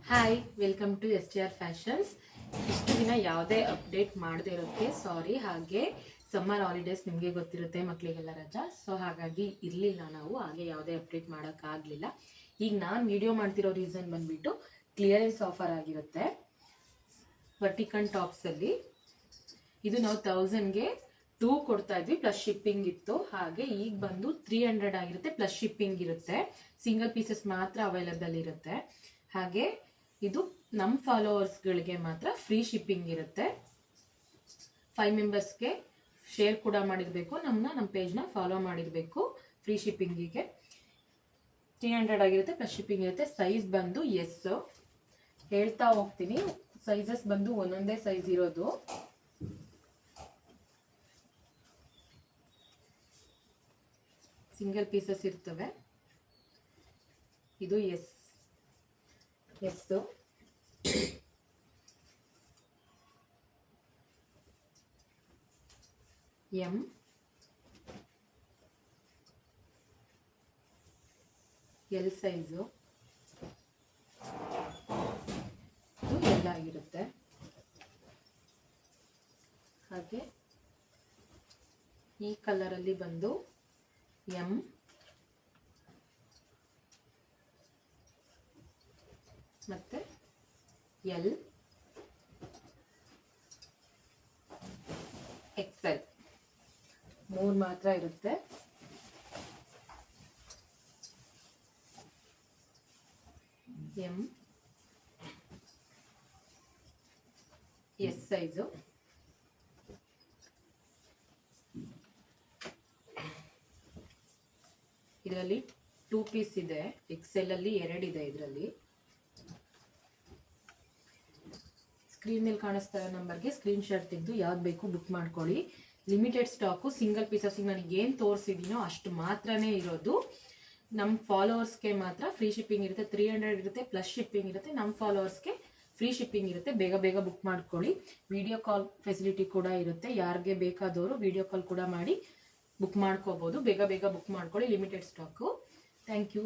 Hi, welcome to STR fashions. ಇಷ್ಟು ದಿನ ಯಾವುದೇ ಅಪ್ಡೇಟ್ ಮಾಡದೇ ಇರೋಕ್ಕೆ ಸಾರಿ. ಹಾಗೆ ಸಮ್ಮರ್ ಹಾಲಿಡೇಸ್ ನಿಮಗೆ ಗೊತ್ತಿರುತ್ತೆ, ಮಕ್ಕಳಿಗೆಲ್ಲ ರಜಾ. ಸೊ ಹಾಗಾಗಿ ಇರಲಿಲ್ಲ, ನಾವು ಹಾಗೆ ಯಾವುದೇ ಅಪ್ಡೇಟ್ ಮಾಡೋಕ್ಕಾಗಲಿಲ್ಲ. ಈಗ ನಾನು ವಿಡಿಯೋ ಮಾಡ್ತಿರೋ ರೀಸನ್ ಬಂದ್ಬಿಟ್ಟು ಕ್ಲಿಯರೆನ್ಸ್ ಆಫರ್ ಆಗಿರುತ್ತೆ ವರ್ಟಿಕನ್ ಟಾಪ್ಸಲ್ಲಿ. ಇದು ನಾವು 1000ಗೆ 2 ಕೊಡ್ತಾ ಇದ್ವಿ, ಪ್ಲಸ್ ಶಿಪ್ಪಿಂಗ್ ಇತ್ತು. ಹಾಗೆ ಈಗ ಬಂದು 300 ಆಗಿರುತ್ತೆ, ಪ್ಲಸ್ ಶಿಪ್ಪಿಂಗ್ ಇರುತ್ತೆ. ಸಿಂಗಲ್ ಪೀಸಸ್ ಮಾತ್ರ ಅವೈಲಬಲ್ ಇರುತ್ತೆ. ಹಾಗೆ ಇದು ನಮ್ಮ ಫಾಲೋವರ್ಸ್ಗಳಿಗೆ ಮಾತ್ರ ಫ್ರೀ ಶಿಪ್ಪಿಂಗ್ ಇರುತ್ತೆ. 5 ಮೆಂಬರ್ಸ್ಗೆ ಶೇರ್ ಕೂಡ ಮಾಡಿರಬೇಕು, ನಮ್ಮ ಪೇಜ್ನ ಫಾಲೋ ಮಾಡಿರಬೇಕು. ಫ್ರೀ ಶಿಪ್ಪಿಂಗಿಗೆ 300 ಆಗಿರುತ್ತೆ, ಪ್ಲಸ್ ಶಿಪ್ಪಿಂಗ್ ಇರುತ್ತೆ. ಸೈಜ್ ಬಂದು ಎಸ್. ಹೇಳ್ತಾ ಹೋಗ್ತೀನಿ, ಸೈಜಸ್ ಬಂದು ಒಂದೊಂದೇ ಸೈಜ್ ಇರೋದು. ಸಿಂಗಲ್ ಪೀಸಸ್ ಇರ್ತವೆ. ಇದು ಎಸ್ ಎಂ, ಎಲ್ ಸೈಜು, ಇದು ಎಲ್ಲ ಆಗಿರುತ್ತೆ. ಹಾಗೆ ಈ ಕಲರಲ್ಲಿ ಬಂದು ಎಂ, ಮತ್ತೆ ಎಲ್, ಎಕ್ಸೆಲ್ 3 ಮಾತ್ರ ಇರುತ್ತೆ. ಎಂ, ಎಸ್ ಸೈಜು, ಇದರಲ್ಲಿ 2 ಪೀಸ್ ಇದೆ. ಎಕ್ಸೆಲ್ ಅಲ್ಲಿ 2 ಇದೆ. ಇದರಲ್ಲಿ ಸ್ಕ್ರೀನ್ ಮೇಲೆ ಕಾಣಿಸ್ತಾ ಇರೋ ನಂಬರ್ಗೆ ಸ್ಕ್ರೀನ್ ಶಾಟ್ ತೆಗೆದು ಯಾವ್ದು ಬೇಕು ಬುಕ್ ಮಾಡ್ಕೊಳ್ಳಿ. Limited stock, single pieces. ನನಗೆ ಏನು ತೋರಿಸಿದೀನೋ ಅಷ್ಟು ಮಾತ್ರನೇ ಇರೋದು. ನಮ್ಮ ಫಾಲೋವರ್ಸ್ಗೆ ಮಾತ್ರ ಫ್ರೀ ಶಿಪ್ಪಿಂಗ್ ಇರುತ್ತೆ. 300 ಇರುತ್ತೆ, ಪ್ಲಸ್ ಶಿಪ್ಪಿಂಗ್ ಇರುತ್ತೆ. ನಮ್ಮ ಫಾಲೋವರ್ಸ್ಗೆ ಫ್ರೀ ಶಿಪ್ಪಿಂಗ್ ಇರುತ್ತೆ. ಬೇಗ ಬೇಗ ಬುಕ್ ಮಾಡ್ಕೊಳ್ಳಿ. ವಿಡಿಯೋ ಕಾಲ್ ಫೆಸಿಲಿಟಿ ಕೂಡ ಇರುತ್ತೆ. ಯಾರಿಗೆ ಬೇಕಾದವರು ವಿಡಿಯೋ ಕಾಲ್ ಕೂಡ ಮಾಡಿ ಬುಕ್ ಮಾಡ್ಕೋಬಹುದು. ಬೇಗ ಬೇಗ ಬುಕ್ ಮಾಡ್ಕೊಳ್ಳಿ. Limited stock. Thank you.